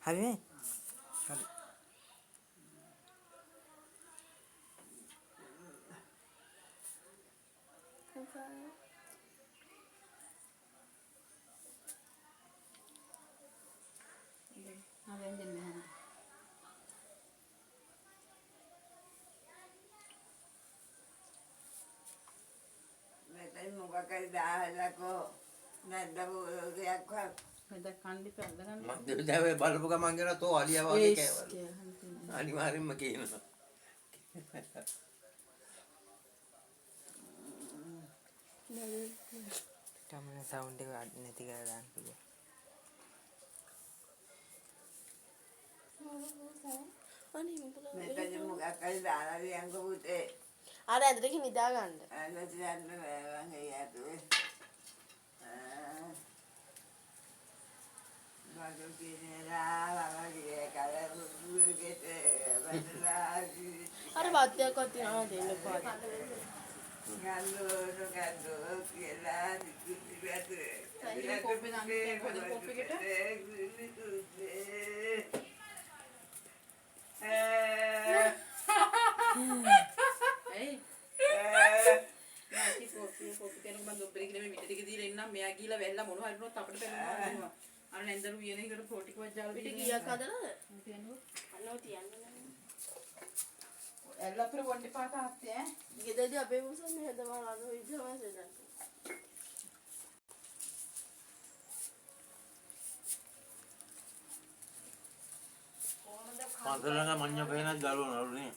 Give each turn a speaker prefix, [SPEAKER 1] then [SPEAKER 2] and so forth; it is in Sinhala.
[SPEAKER 1] හරිනේ. හරි.
[SPEAKER 2] මොකක්ද දාහලකෝ නැද්ද දෙයක් වත්
[SPEAKER 3] මට කණ්ඩි පැල්ල ගන්න
[SPEAKER 4] මම දැවේ බලපු ගමන් කියලා තෝ අලියා වගේ කෑවලු අනිවාර්යෙන්ම කියනවා
[SPEAKER 1] තමයි සවුන්ඩ් එක නැති කරලා දාන්න පුළුවන්.
[SPEAKER 2] මෙතන මොකක්ද දාලා දියන්කෝ පුතේ
[SPEAKER 5] අර ඇඳට ගිහින් නිදා ගන්න.
[SPEAKER 2] ඇලට යන්න බෑ මං යතුවේ මගේ පිනේලා වගේ කරපුගෙට බදලා
[SPEAKER 5] අර වාද්‍යයක්වත් තියනවා දෙන්න පාට.
[SPEAKER 2] ගල්ලෝ කියලා දිවිතුවේ
[SPEAKER 3] සයින් කොපි දාන්න පොඩි කොපියකට එයි නැති කොපි කෙනෙක් මම දුබ්බරි කියලා මේ මිටි ටික දීලා ඉන්නම් මෙයා ගිහලා වැල්ලා මොනවා හරි වුණොත් අපිට පෙන්නනවා අර නැන්දරු වියන එකට පොටි කොච්ච ජාල
[SPEAKER 5] පිට ගියක් හදලාද?
[SPEAKER 3] කියනවා
[SPEAKER 5] අන්නව තියන්න නෑ.
[SPEAKER 3] එල්ල අපේ වොන්ඩි පාට ආත්තේ
[SPEAKER 5] ගෙදරදී අපේ මුසන් මේ හදවන අර විදිහම සෙදන්න.
[SPEAKER 4] පන්සලක මඤ්ඤ පේනක් ගලවනවලු නේ